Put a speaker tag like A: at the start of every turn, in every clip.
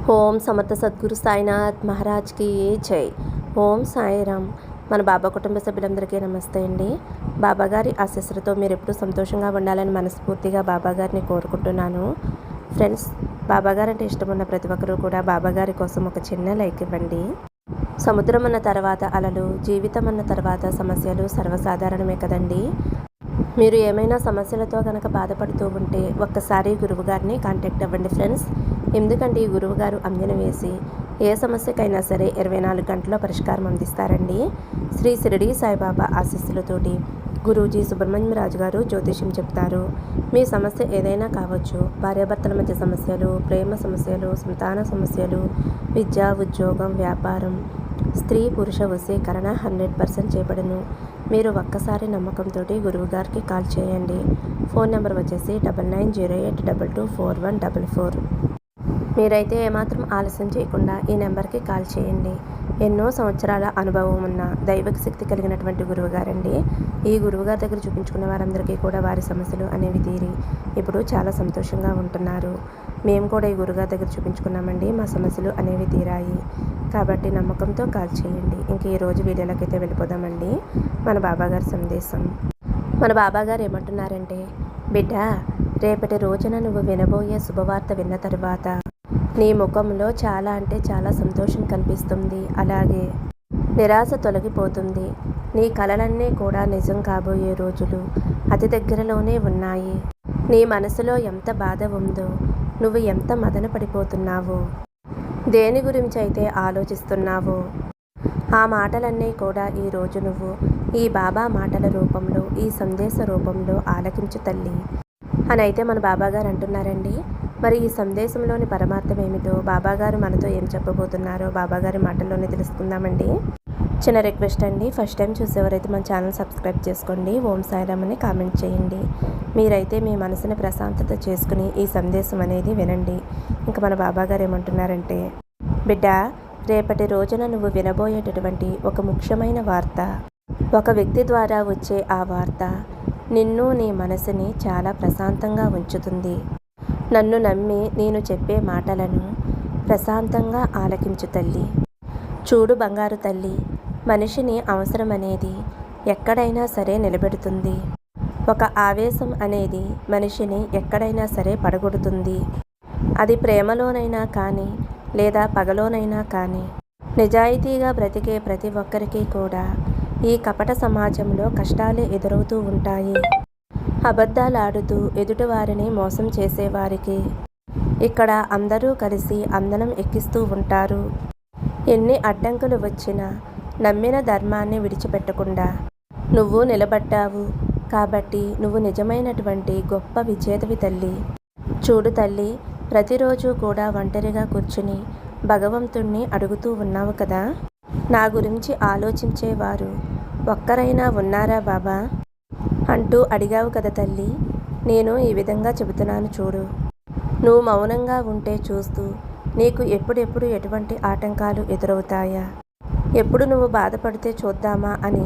A: ఓం సమర్థ సద్గురు సాయినాథ్ మహారాజ్కి జై. ఓం సాయిరామ్. మన బాబా కుటుంబ సభ్యులందరికీ నమస్తే అండి. బాబాగారి ఆశీస్సులతో మీరు ఎప్పుడూ సంతోషంగా ఉండాలని మనస్ఫూర్తిగా బాబాగారిని కోరుకుంటున్నాను. ఫ్రెండ్స్, బాబాగారు అంటే ఇష్టం ఉన్న ప్రతి ఒక్కరూ కూడా బాబాగారి కోసం ఒక చిన్న లైక్ ఇవ్వండి. సముద్రం అన్న తర్వాత అలలు, జీవితం అన్న తర్వాత సమస్యలు సర్వసాధారణమే కదండి. మీరు ఏమైనా సమస్యలతో కనుక బాధపడుతూ ఉంటే ఒక్కసారి గురువుగారిని కాంటాక్ట్ అవ్వండి ఫ్రెండ్స్. ఎందుకంటే ఈ గురువుగారు అంజన వేసి ఏ సమస్యకైనా సరే 24 గంటల్లో పరిష్కారం అందిస్తారండి. శ్రీ షిరిడి సాయిబాబా ఆశీస్సులతోటి గురూజీ సుబ్రహ్మణ్యం రాజు గారు జ్యోతిష్యం చెప్తారు. మీ సమస్య ఏదైనా కావచ్చు. భార్యాభర్తల మధ్య సమస్యలు, ప్రేమ సమస్యలు, సంతాన సమస్యలు, విద్య, ఉద్యోగం, వ్యాపారం, స్త్రీ పురుష వశీకరణ 100% చేపడను. మీరు ఒక్కసారి నమ్మకంతో గురువుగారికి కాల్ చేయండి. ఫోన్ నెంబర్ వచ్చేసి 9908224144. మీరైతే ఏమాత్రం ఆలస్యం చేయకుండా ఈ నెంబర్కి కాల్ చేయండి. ఎన్నో సంవత్సరాల అనుభవం ఉన్న దైవిక శక్తి కలిగినటువంటి గురువుగారండి. ఈ గురువుగారి దగ్గర చూపించుకున్న వారందరికీ కూడా వారి సమస్యలు అనేవి తీరి ఇప్పుడు చాలా సంతోషంగా ఉంటున్నారు. మేము కూడా ఈ గురువుగారి దగ్గర చూపించుకున్నామండి, మా సమస్యలు అనేవి తీరాయి. కాబట్టి నమ్మకంతో కాల్ చేయండి. ఇంక ఈరోజు వీడియోలోకి అయితే వెళ్ళిపోదామండి. మన బాబాగారి సందేశం. మన బాబాగారు ఏమంటున్నారంటే, బిడ్డ, రేపటి రోజున నువ్వు వినబోయే శుభవార్త విన్న తర్వాత నీ ముఖంలో చాలా అంటే చాలా సంతోషం కనిపిస్తుంది. అలాగే నిరాశ తొలగిపోతుంది. నీ కలలన్నీ కూడా నిజం కాబోయే రోజులు అతి దగ్గరలోనే ఉన్నాయి. నీ మనసులో ఎంత బాధ ఉందో, నువ్వు ఎంత మదన పడిపోతున్నావో, దేని గురించి అయితే ఆలోచిస్తున్నావో, ఆ మాటలన్నీ కూడా ఈరోజు నువ్వు ఈ బాబా మాటల రూపంలో, ఈ సందేశ రూపంలో ఆలకించు తల్లి అని అయితే మన బాబాగారు అంటున్నారండి. మరి ఈ సందేశంలోని పరమార్థం ఏమిటో, బాబాగారు మనతో ఏం చెప్పబోతున్నారో బాబాగారి మాటల్లోనే తెలుసుకుందామండి. చిన్న రిక్వెస్ట్ అండి, ఫస్ట్ టైం చూసేవారైతే మన ఛానల్ సబ్స్క్రైబ్ చేసుకోండి. ఓం సాయిరామ్ అని కామెంట్ చేయండి. మీరైతే మీ మనసుని ప్రశాంతత చేసుకుని ఈ సందేశం అనేది వినండి. ఇంకా మన బాబాగారు ఏమంటున్నారంటే, బిడ్డ, రేపటి రోజున నువ్వు వినబోయేటటువంటి ఒక ముఖ్యమైన వార్త, ఒక వ్యక్తి ద్వారా వచ్చే ఆ వార్త నిన్ను, నీ మనసుని చాలా ప్రశాంతంగా ఉంచుతుంది. నన్ను నమ్మి నేను చెప్పే మాటలను ప్రశాంతంగా ఆలకించు తల్లి. చూడు బంగారు తల్లి, మనిషిని అవసరం అనేది ఎక్కడైనా సరే నిలబెడుతుంది. ఒక ఆవేశం అనేది మనిషిని ఎక్కడైనా సరే పడగొడుతుంది. అది ప్రేమలోనైనా కానీ లేదా పగలోనైనా కానీ. నిజాయితీగా బ్రతికే ప్రతి ఒక్కరికి కూడా ఈ కపట సమాజంలో కష్టాలే ఎదురవుతూ ఉంటాయి. అబద్ధాలాడుతూ ఎదుటివారిని మోసం చేసేవారికి ఇక్కడ అందరూ కలిసి అందనం ఎక్కిస్తూ ఉంటారు. ఎన్ని అడ్డంకులు వచ్చినా నమ్మిన ధర్మాన్ని విడిచిపెట్టకుండా నువ్వు నిలబడ్డావు కాబట్టి నువ్వు నిజమైనటువంటి గొప్ప విజేతవి తల్లి. చూడు తల్లి, ప్రతిరోజు కూడా ఒంటరిగా కూర్చుని భగవంతుణ్ణి అడుగుతూ ఉన్నావు కదా, నా గురించి ఆలోచించేవారు ఒక్కరైనా ఉన్నారా బాబా అంటూ అడిగావు కదా తల్లి. నేను ఈ విధంగా చెబుతున్నాను చూడు. నువ్వు మౌనంగా ఉంటే చూస్తూ నీకు ఎప్పుడెప్పుడు ఎటువంటి ఆటంకాలు ఎదురవుతాయా, ఎప్పుడు నువ్వు బాధపడితే చూద్దామా అని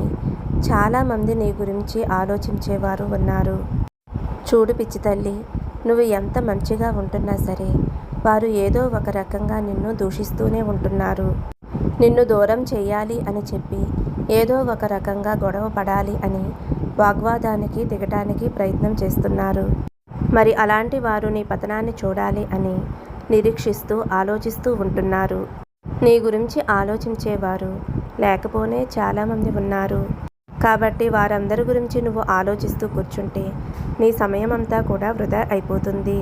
A: చాలామంది నీ గురించి ఆలోచించేవారు ఉన్నారు. చూడు పిచ్చి తల్లి, నువ్వు ఎంత మంచిగా ఉంటున్నా సరే వారు ఏదో ఒక రకంగా నిన్ను దూషిస్తూనే ఉంటున్నారు. నిన్ను దూరం చేయాలి అని చెప్పి ఏదో ఒక రకంగా గొడవ పడాలి అని వాగ్వాదానికి దిగటానికి ప్రయత్నం చేస్తున్నారు. మరి అలాంటి వారు నీ పతనాన్ని చూడాలి అని నిరీక్షిస్తూ ఆలోచిస్తూ ఉంటున్నారు. నీ గురించి ఆలోచించేవారు లేకపోనే చాలామంది ఉన్నారు. కాబట్టి వారందరి గురించి నువ్వు ఆలోచిస్తూ కూర్చుంటే నీ సమయం అంతా కూడా వృధా అయిపోతుంది.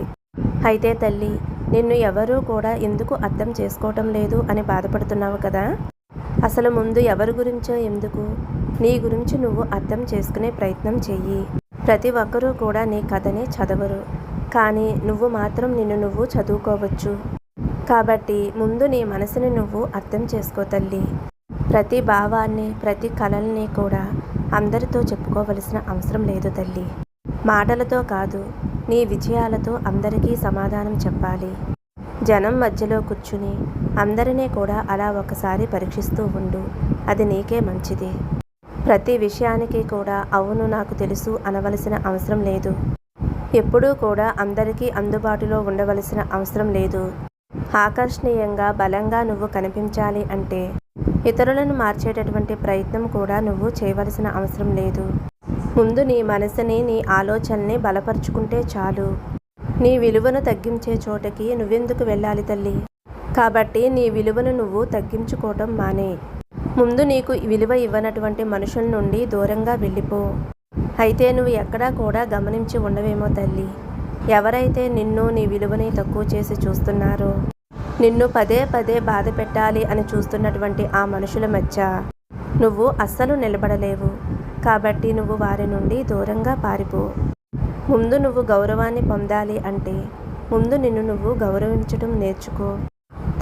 A: అయితే తల్లి, నిన్ను ఎవరూ కూడా ఎందుకు అర్థం చేసుకోవటం లేదు అని బాధపడుతున్నావు కదా. అసలు ముందు ఎవరి గురించో ఎందుకు, నీ గురించి నువ్వు అర్థం చేసుకునే ప్రయత్నం చెయ్యి. ప్రతి ఒక్కరూ కూడా నీ కథని చదవరు, కానీ నువ్వు మాత్రం నిన్ను నువ్వు చదువుకోవచ్చు. కాబట్టి ముందు నీ మనసుని నువ్వు అర్థం చేసుకో తల్లి. ప్రతి భావాన్ని, ప్రతి కళల్ని కూడా అందరితో చెప్పుకోవలసిన అవసరం లేదు తల్లి. మాటలతో కాదు, నీ విజయాలతో అందరికీ సమాధానం చెప్పాలి. జనం మధ్యలో కూర్చుని అందరినీ కూడా అలా ఒకసారి పరీక్షిస్తూ ఉండు, అది నీకే మంచిది. ప్రతి విషయానికి కూడా అవును నాకు తెలుసు అనవలసిన అవసరం లేదు. ఎప్పుడూ కూడా అందరికీ అందుబాటులో ఉండవలసిన అవసరం లేదు. ఆకర్షణీయంగా బలంగా నువ్వు కనిపించాలి అంటే ఇతరులను మార్చేటటువంటి ప్రయత్నం కూడా నువ్వు చేయవలసిన అవసరం లేదు. ముందు నీ మనసుని, నీ ఆలోచనని బలపరుచుకుంటే చాలు. నీ విలువను తగ్గించే చోటకి నువ్వెందుకు వెళ్ళాలి తల్లి? కాబట్టి నీ విలువను నువ్వు తగ్గించుకోవటం మానే. ముందు నీకు విలువ ఇవ్వనటువంటి మనుషుల నుండి దూరంగా వెళ్ళిపో. అయితే నువ్వు ఎక్కడా కూడా గమనించి ఉండవేమో తల్లి. ఎవరైతే నిన్ను, నీ విలువని తక్కువ చేసి చూస్తున్నారో, నిన్ను పదే పదే బాధ పెట్టాలి అని చూస్తున్నటువంటి ఆ మనుషుల మధ్య నువ్వు అస్సలు నిలబడలేవు. కాబట్టి నువ్వు వారి నుండి దూరంగా పారిపో. ముందు నువ్వు గౌరవాన్ని పొందాలి అంటే ముందు నిన్ను నువ్వు గౌరవించడం నేర్చుకో.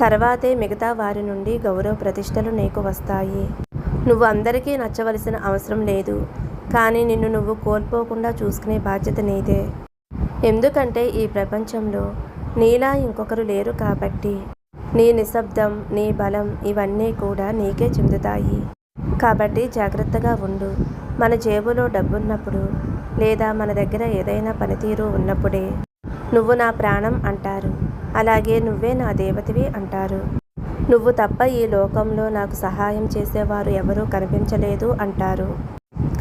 A: తర్వాతే మిగతా వారి నుండి గౌరవ ప్రతిష్టలు నీకు వస్తాయి. నువ్వు అందరికీ నచ్చవలసిన అవసరం లేదు, కానీ నిన్ను నువ్వు కోల్పోకుండా చూసుకునే బాధ్యత నీదే. ఎందుకంటే ఈ ప్రపంచంలో నీలా ఇంకొకరు లేరు కాబట్టి నీ నిశ్శబ్దం, నీ బలం ఇవన్నీ కూడా నీకే చెందుతాయి. కాబట్టి జాగ్రత్తగా ఉండు. మన జేబులో డబ్బున్నప్పుడు లేదా మన దగ్గర ఏదైనా పనితీరు ఉన్నప్పుడే నువ్వు నా ప్రాణం అంటారు. అలాగే నువ్వే నా దేవతవి అంటారు. నువ్వు తప్ప ఈ లోకంలో నాకు సహాయం చేసేవారు ఎవరూ కనిపించలేదు అంటారు.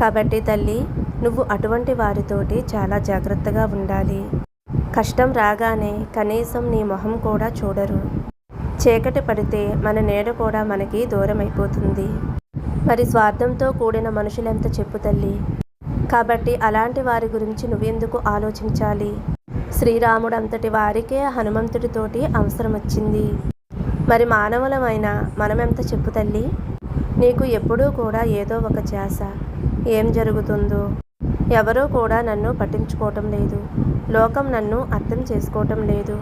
A: కాబట్టి తల్లి, నువ్వు అటువంటి వారితోటి చాలా జాగ్రత్తగా ఉండాలి. కష్టం రాగానే కనీసం నీ మొహం కూడా చూడరు. చీకటి పడితే మన నీడ కూడా మనకి దూరం అయిపోతుంది. మరి స్వార్థంతో కూడిన మనుషులెంత చెప్పు తల్లి. కాబట్టి అలాంటి వారి గురించి నువ్వెందుకు ఆలోచించాలి? శ్రీరాముడు అంతటి వారికే హనుమంతుడితోటి అవసరం వచ్చింది. మరి మానవులమైన మనమెంత చెప్పు తల్లి. నీకు ఎప్పుడూ కూడా ఏదో ఒక ధ్యాస. ఏం జరుగుతుందో, ఎవరూ కూడా నన్ను పట్టించుకోవటం లేదు. లోకం నన్ను అర్థం చేసుకోవటం లేదు.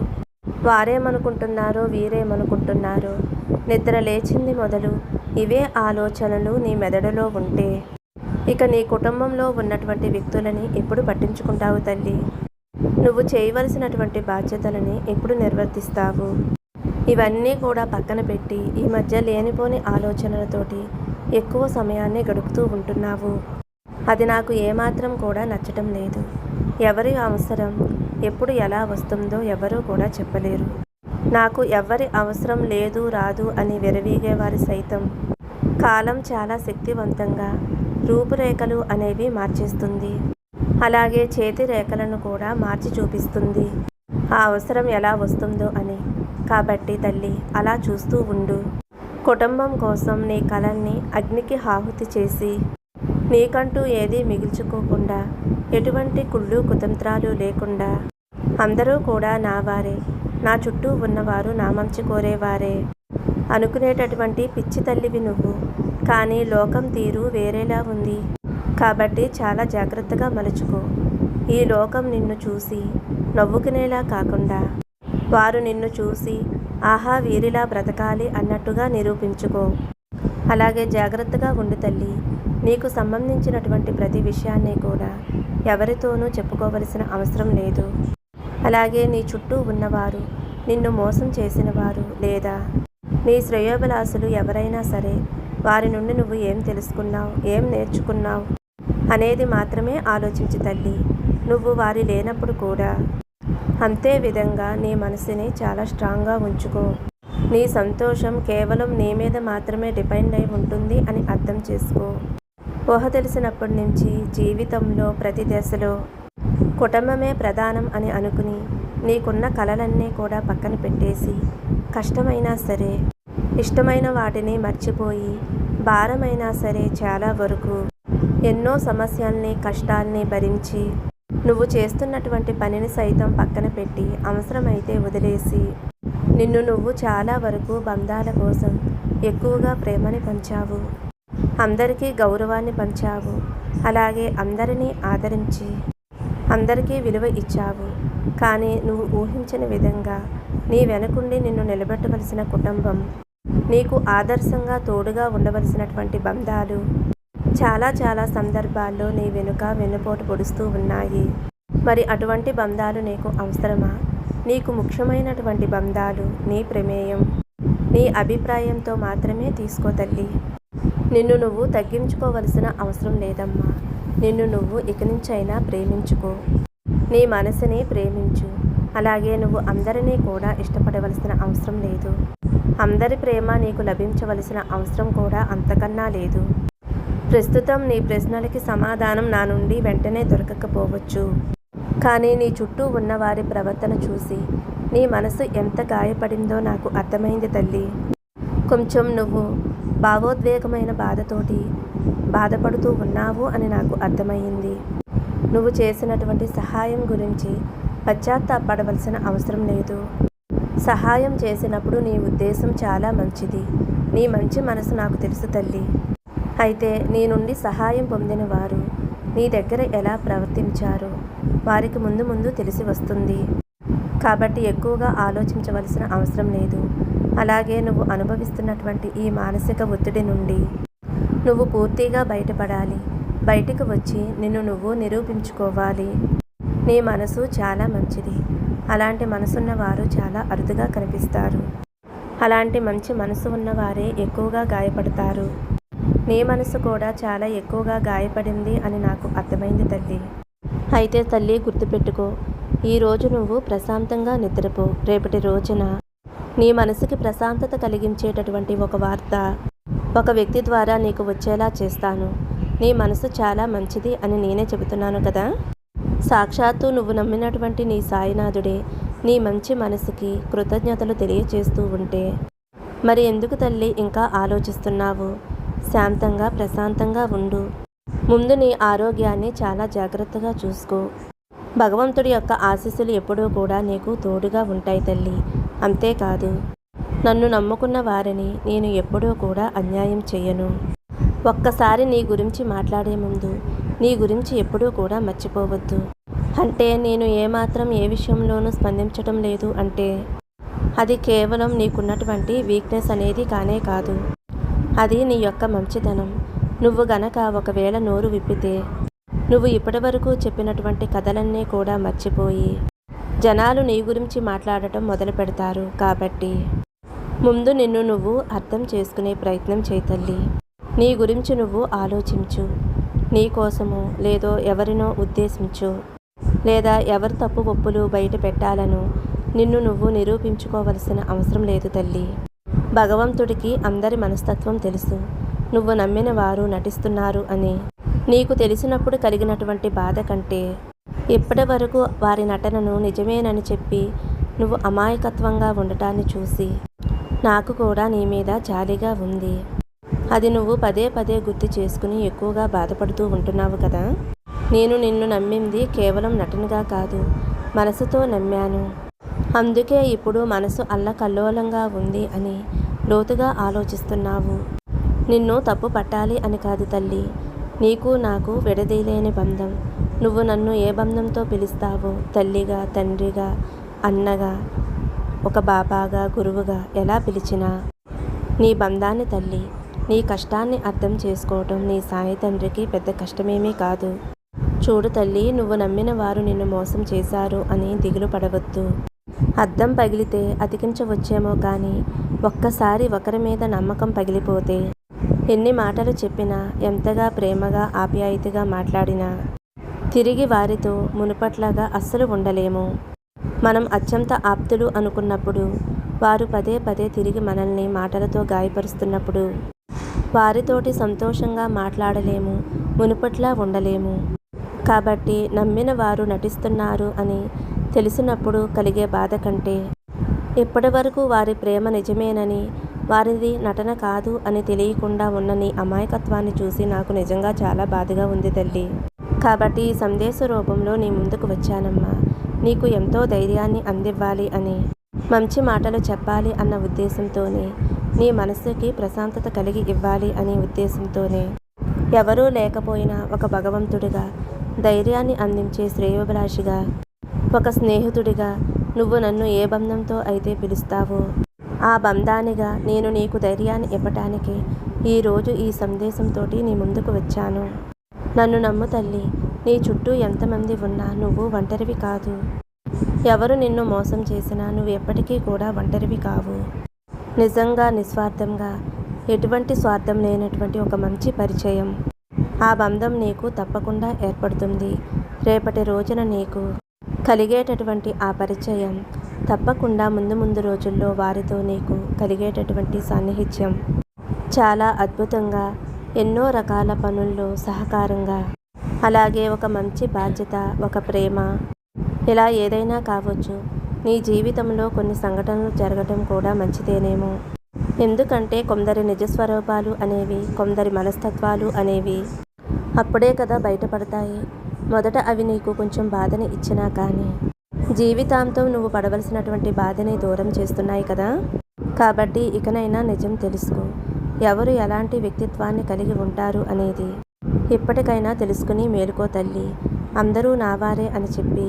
A: వారేమనుకుంటున్నారో వీరేమనుకుంటున్నారో, నిద్ర లేచింది మొదలు ఇవే ఆలోచనలు నీ మెదడులో ఉంటే ఇక నీ కుటుంబంలో ఉన్నటువంటి వ్యక్తులని ఎప్పుడు పట్టించుకుంటావు తల్లి? నువ్వు చేయవలసినటువంటి బాధ్యతలని ఎప్పుడు నిర్వర్తిస్తావు? ఇవన్నీ కూడా పక్కన పెట్టి ఈ మధ్య లేనిపోని ఆలోచనలతోటి ఎక్కువ సమయాన్ని గడుపుతూ ఉంటున్నావు. అది నాకు ఏమాత్రం కూడా నచ్చటం లేదు. ఎవరి అవసరం ఎప్పుడు ఎలా వస్తుందో ఎవరూ కూడా చెప్పలేరు. నాకు ఎవ్వరి అవసరం లేదు రాదు అని విరవీగేవారు సైతం కాలం చాలా శక్తివంతంగా రూపురేఖలు అనేవి మార్చేస్తుంది. అలాగే చేతి రేఖలను కూడా మార్చి చూపిస్తుంది ఆ అవసరం ఎలా వస్తుందో అని. కాబట్టి తల్లి, అలా చూస్తూ ఉండు. కుటుంబం కోసం నీ కలల్ని అగ్నికి ఆహుతి చేసి నీకంటూ ఏదీ మిగిల్చుకోకుండా, ఎటువంటి కుళ్ళు కుతంత్రాలు లేకుండా అందరూ కూడా నా వారే, నా చుట్టూ ఉన్నవారు నా మంచి కోరేవారే అనుకునేటటువంటి పిచ్చి తల్లివి నువ్వు. కానీ లోకం తీరు వేరేలా ఉంది. కాబట్టి చాలా జాగ్రత్తగా మలుచుకో. ఈ లోకం నిన్ను చూసి నవ్వుకునేలా కాకుండా వారు నిన్ను చూసి ఆహా వీరిలా బ్రతకాలి అన్నట్టుగా నిరూపించుకో. అలాగే జాగ్రత్తగా ఉండు తల్లి. నీకు సంబంధించినటువంటి ప్రతి విషయాన్ని కూడా ఎవరితోనూ చెప్పుకోవలసిన అవసరం లేదు. అలాగే నీ చుట్టూ ఉన్నవారు, నిన్ను మోసం చేసిన వారు లేదా నీ శ్రేయోభిలాషులు ఎవరైనా సరే వారి నుండి నువ్వు ఏం తెలుసుకున్నావు, ఏం నేర్చుకున్నావు అనేది మాత్రమే ఆలోచించు తల్లి. నువ్వు వారి లేనప్పుడు కూడా అంతే విధంగా నీ మనసుని చాలా స్ట్రాంగ్గా ఉంచుకో. నీ సంతోషం కేవలం నీ మీద మాత్రమే డిపెండ్ అయి ఉంటుంది అని అర్థం చేసుకో. ఊహ తెలిసినప్పటి నుంచి జీవితంలో ప్రతి దశలో కుటుంబమే ప్రధానం అని అనుకుని నీకున్న కలలన్నీ కూడా పక్కన పెట్టేసి కష్టమైనా సరే ఇష్టమైన వాటిని మర్చిపోయి భారమైనా సరే చాలా వరకు ఎన్నో సమస్యల్ని కష్టాల్ని భరించి నువ్వు చేస్తున్నటువంటి పనిని సైతం పక్కన పెట్టి అవసరమైతే వదిలేసి నిన్ను నువ్వు చాలా వరకు బంధాల కోసం ఎక్కువగా ప్రేమని పంచావు, అందరికీ గౌరవాన్ని పంచావు. అలాగే అందరినీ ఆదరించి అందరికీ విలువ ఇచ్చావు. కానీ నువ్వు ఊహించిన విధంగా నీ వెనకుండి నిన్ను నిలబెట్టవలసిన కుటుంబం, నీకు ఆదర్శంగా తోడుగా ఉండవలసినటువంటి బంధాలు చాలా సందర్భాల్లో నీ వెనుక వెన్నుపోటు పొడుస్తూ ఉన్నాయి. మరి అటువంటి బంధాలు నీకు అవసరమా? నీకు ముఖ్యమైనటువంటి బంధాలు నీ ప్రమేయం, నీ అభిప్రాయంతో మాత్రమే తీసుకో తల్లి. నిన్ను నువ్వు తగ్గించుకోవలసిన అవసరం లేదమ్మా. నిన్ను నువ్వు ఇక నుంచైనా ప్రేమించుకో. నీ మనసుని ప్రేమించు. అలాగే నువ్వు అందరినీ కూడా ఇష్టపడవలసిన అవసరం లేదు. అందరి ప్రేమ నీకు లభించవలసిన అవసరం కూడా అంతకన్నా లేదు. ప్రస్తుతం నీ ప్రశ్నలకి సమాధానం నా నుండి వెంటనే దొరకకపోవచ్చు. కానీ నీ చుట్టూ ఉన్న వారి ప్రవర్తన చూసి నీ మనసు ఎంత గాయపడిందో నాకు అర్థమైంది తల్లి. కొంచెం నువ్వు భావోద్వేగమైన బాధతోటి బాధపడుతూ ఉన్నావు అని నాకు అర్థమయ్యింది. నువ్వు చేసినటువంటి సహాయం గురించి పశ్చాత్తాపడవలసిన అవసరం లేదు. సహాయం చేసినప్పుడు నీ ఉద్దేశం చాలా మంచిది. నీ మంచి మనసు నాకు తెలుసు తల్లి. అయితే నీ నుండి సహాయం పొందిన వారు నీ దగ్గర ఎలా ప్రవర్తించారో వారికి ముందు ముందు తెలిసి వస్తుంది. కాబట్టి ఎక్కువగా ఆలోచించవలసిన అవసరం లేదు. అలాగే నువ్వు అనుభవిస్తున్నటువంటి ఈ మానసిక ఒత్తిడి నుండి నువ్వు పూర్తిగా బయటపడాలి. బయటికి వచ్చి నిన్ను నువ్వు నిరూపించుకోవాలి. నీ మనసు చాలా మంచిది. అలాంటి మనసున్న వారు చాలా అరుదుగా కనిపిస్తారు. అలాంటి మంచి మనసు ఉన్నవారే ఎక్కువగా గాయపడతారు. నీ మనసు కూడా చాలా ఎక్కువగా గాయపడింది అని నాకు అర్థమైంది తల్లి. అయితే తల్లి గుర్తుపెట్టుకో, ఈరోజు నువ్వు ప్రశాంతంగా నిద్రపో. రేపటి రోజున నీ మనసుకి ప్రశాంతత కలిగించేటటువంటి ఒక వార్త ఒక వ్యక్తి ద్వారా నీకు వచ్చేలా చేస్తాను. నీ మనసు చాలా మంచిది అని నేనే చెబుతున్నాను కదా. సాక్షాత్తు నువ్వు నమ్మినటువంటి నీ సాయినాథుడే నీ మంచి మనసుకి కృతజ్ఞతలు తెలియచేస్తూ ఉంటే మరి ఎందుకు తల్లి ఇంకా ఆలోచిస్తున్నావు? శాంతంగా ప్రశాంతంగా ఉండు. ముందు నీ ఆరోగ్యాన్ని చాలా జాగ్రత్తగా చూసుకో. భగవంతుడి యొక్క ఆశీస్సులు ఎప్పుడూ కూడా నీకు తోడుగా ఉంటాయి తల్లి. అంతేకాదు, నన్ను నమ్ముకున్న వారిని నేను ఎప్పుడూ కూడా అన్యాయం చేయను. ఒక్కసారి నీ గురించి మాట్లాడే ముందు నీ గురించి ఎప్పుడూ కూడా మర్చిపోవద్దు. అంటే నేను ఏమాత్రం ఏ విషయంలోనూ స్పందించడం లేదు అంటే అది కేవలం నీకున్నటువంటి వీక్నెస్ అనేది కానే కాదు. అది నీ యొక్క మంచితనం. నువ్వు గనక ఒకవేళ నోరు విప్పితే నువ్వు ఇప్పటి వరకు చెప్పినటువంటి కథలన్నీ కూడా మర్చిపోయి జనాలు నీ గురించి మాట్లాడటం మొదలు పెడతారు. కాబట్టి ముందు నిన్ను నువ్వు అర్థం చేసుకునే ప్రయత్నం చేయి తల్లి. నీ గురించి నువ్వు ఆలోచించు. నీ కోసమో లేదో ఎవరినో ఉద్దేశించు, లేదా ఎవరి తప్పు ఒప్పులు బయట పెట్టాలను నిన్ను నువ్వు నిరూపించుకోవలసిన అవసరం లేదు తల్లి. భగవంతుడికి అందరి మనస్తత్వం తెలుసు. నువ్వు నమ్మిన వారు నటిస్తున్నారు అని నీకు తెలిసినప్పుడు కలిగినటువంటి బాధ కంటే ఇప్పటి వరకు వారి నటనను నిజమేనని చెప్పి నువ్వు అమాయకత్వంగా ఉండటాన్ని చూసి నాకు కూడా నీ మీద జాలిగా ఉంది. అది నువ్వు పదే పదే గుర్తు చేసుకుని ఎక్కువగా బాధపడుతూ ఉంటున్నావు కదా. నేను నిన్ను నమ్మింది కేవలం నటనగా కాదు, మనసుతో నమ్మాను. అందుకే ఇప్పుడు మనసు అల్లకల్లోలంగా ఉంది అని లోతుగా ఆలోచిస్తున్నావు. నిన్ను తప్పు పట్టాలి అని కాదు తల్లి. నీకు నాకు విడదీయలేని బంధం. నువ్వు నన్ను ఏ బంధంతో పిలుస్తావో, తల్లిగా, తండ్రిగా, అన్నగా, ఒక బాబాగా, గురువుగా ఎలా పిలిచినా నీ బంధాన్ని తల్లి, నీ కష్టాన్ని అర్థం చేసుకోవటం నీ సాయి తండ్రికి పెద్ద కష్టమేమీ కాదు. చూడు తల్లి, నువ్వు నమ్మిన వారు నిన్ను మోసం చేశారు అని దిగులు పడవద్దు. అద్దం పగిలితే అతికించవచ్చేమో కానీ ఒక్కసారి ఒకరి మీద నమ్మకం పగిలిపోతే ఎన్ని మాటలు చెప్పినా, ఎంతగా ప్రేమగా ఆప్యాయతగా మాట్లాడినా తిరిగి వారితో మునుపట్లాగా అస్సలు ఉండలేము. మనం అత్యంత ఆప్తులు అనుకున్నప్పుడు వారు పదే పదే తిరిగి మనల్ని మాటలతో గాయపరుస్తున్నప్పుడు వారితోటి సంతోషంగా మాట్లాడలేము, మునుపట్లా ఉండలేము. కాబట్టి నమ్మిన వారు నటిస్తున్నారు అని తెలిసినప్పుడు కలిగే బాధ కంటే ఇప్పటి వరకు వారి ప్రేమ నిజమేనని, వారిది నటన కాదు అని తెలియకుండా ఉన్న నీ అమాయకత్వాన్ని చూసి నాకు నిజంగా చాలా బాధగా ఉంది తల్లి. కాబట్టి ఈ సందేశ రూపంలో నీ ముందుకు వచ్చానమ్మా. నీకు ఎంతో ధైర్యాన్ని అందివ్వాలి అని, మంచి మాటలు చెప్పాలి అన్న ఉద్దేశంతోనే, నీ మనసుకి ప్రశాంతత కలిగి ఇవ్వాలి అనే ఉద్దేశంతోనే, ఎవరూ లేకపోయినా ఒక భగవంతుడిగా, ధైర్యాన్ని అందించే శ్రేయోభిలాషిగా, ఒక స్నేహితుడిగా నువ్వు నన్ను ఏ బంధంతో అయితే పిలుస్తావో ఆ బంధానిగా నేను నీకు ధైర్యాన్ని ఇవ్వటానికి ఈరోజు ఈ సందేశంతో నీ ముందుకు వచ్చాను. నన్ను నమ్ము తల్లి. నీ చుట్టూ ఎంతమంది ఉన్నా నువ్వు ఒంటరివి కాదు. ఎవరు నిన్ను మోసం చేసినా నువ్వు ఎప్పటికీ కూడా ఒంటరివి కావు. నిజంగా నిస్వార్థంగా, ఎటువంటి స్వార్థం లేనటువంటి ఒక మంచి పరిచయం, ఆ బంధం నీకు తప్పకుండా ఏర్పడుతుంది. రేపటి రోజున నీకు కలిగేటటువంటి ఆ పరిచయం తప్పకుండా ముందు ముందు రోజుల్లో వారితో నీకు కలిగేటటువంటి సాన్నిహిత్యం చాలా అద్భుతంగా, ఎన్నో రకాల పనుల్లో సహకారంగా, అలాగే ఒక మంచి బాధ్యత, ఒక ప్రేమ, ఇలా ఏదైనా కావచ్చు. నీ జీవితంలో కొన్ని సంఘటనలు జరగటం కూడా మంచిదేనేమో. ఎందుకంటే కొందరి నిజస్వరూపాలు అనేవి, కొందరి మనస్తత్వాలు అనేవి అప్పుడే కదా బయటపడతాయి. మొదట అవి నీకు కొంచెం బాధని ఇచ్చినా కానీ జీవితాంతం నువ్వు పడవలసినటువంటి బాధని దూరం చేస్తున్నాయి కదా. కాబట్టి ఇకనైనా నిజం తెలుసుకో. ఎవరు ఎలాంటి వ్యక్తిత్వాన్ని కలిగి ఉంటారు అనేది ఇప్పటికైనా తెలుసుకుని మేలుకో తల్లి. అందరూ నావారే అని చెప్పి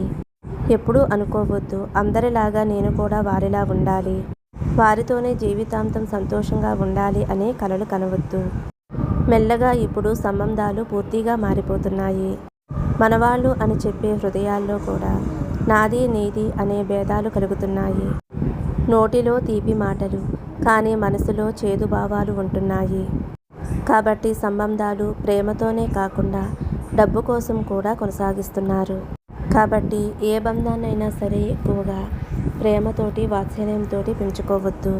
A: ఎప్పుడూ అనుకోవద్దు. అందరిలాగా నేను కూడా వారిలా ఉండాలి, వారితోనే జీవితాంతం సంతోషంగా ఉండాలి అనే కలలు కనవద్దు. మెల్లగా ఇప్పుడు సంబంధాలు పూర్తిగా మారిపోతున్నాయి. మనవాళ్ళు అని చెప్పే హృదయాల్లో కూడా నాది నీది అనే భేదాలు కలుగుతున్నాయి. నోటిలో తీపి మాటలు, కానీ మనసులో చేదు భావాలు ఉంటున్నాయి. కాబట్టి సంబంధాలు ప్రేమతోనే కాకుండా డబ్బు కోసం కూడా కొనసాగిస్తున్నారు. కాబట్టి ఏ బంధాన్నైనా సరే ఎక్కువగా ప్రేమతోటి, వాత్సల్యంతో పెంచుకోవద్దు.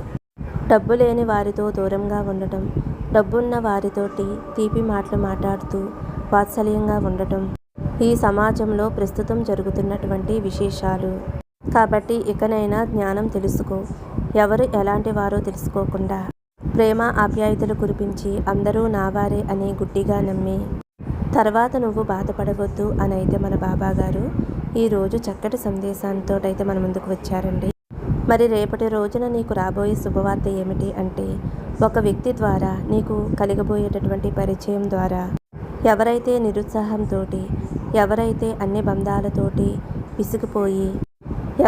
A: డబ్బు లేని వారితో దూరంగా ఉండటం, డబ్బున్న వారితోటి తీపి మాటలు మాట్లాడుతూ వాత్సల్యంగా ఉండటం ఈ సమాజంలో ప్రస్తుతం జరుగుతున్నటువంటి విశేషాలు. కాబట్టి ఇకనైనా జ్ఞానం తెలుసుకో. ఎవరు ఎలాంటి వారో తెలుసుకోకుండా ప్రేమ ఆప్యాయతలు కురిపించి అందరూ నావారే అని గుడ్డిగా నమ్మి తర్వాత నువ్వు బాధపడవద్దు అని అయితే మన బాబాగారు ఈరోజు చక్కటి సందేశంతో అయితే మన ముందుకు వచ్చారండి. మరి రేపటి రోజున నీకు రాబోయే శుభవార్త ఏమిటి అంటే, ఒక వ్యక్తి ద్వారా నీకు కలగబోయేటటువంటి పరిచయం ద్వారా ఎవరైతే నిరుత్సాహంతో, ఎవరైతే అన్ని బంధాలతోటి విసిగిపోయి,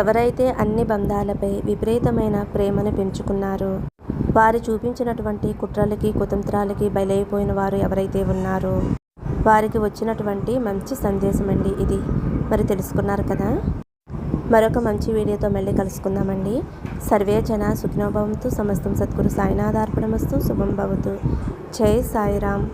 A: ఎవరైతే అన్ని బంధాలపై విపరీతమైన ప్రేమను పెంచుకున్నారో, వారు చూపించినటువంటి కుట్రలకి, కుతంత్రాలకి బలైపోయిన వారు ఎవరైతే ఉన్నారో వారికి వచ్చినటువంటి మంచి సందేశం అండి ఇది. మరి తెలుసుకున్నారు కదా. మరొక మంచి వీడియోతో మళ్ళీ కలుసుకుందామండి. సర్వే జన సుఖినో భవంతు. సమస్తం సద్గురు సాయినాథార్పణమస్తు. శుభం భవతు. జై సాయిరామ్.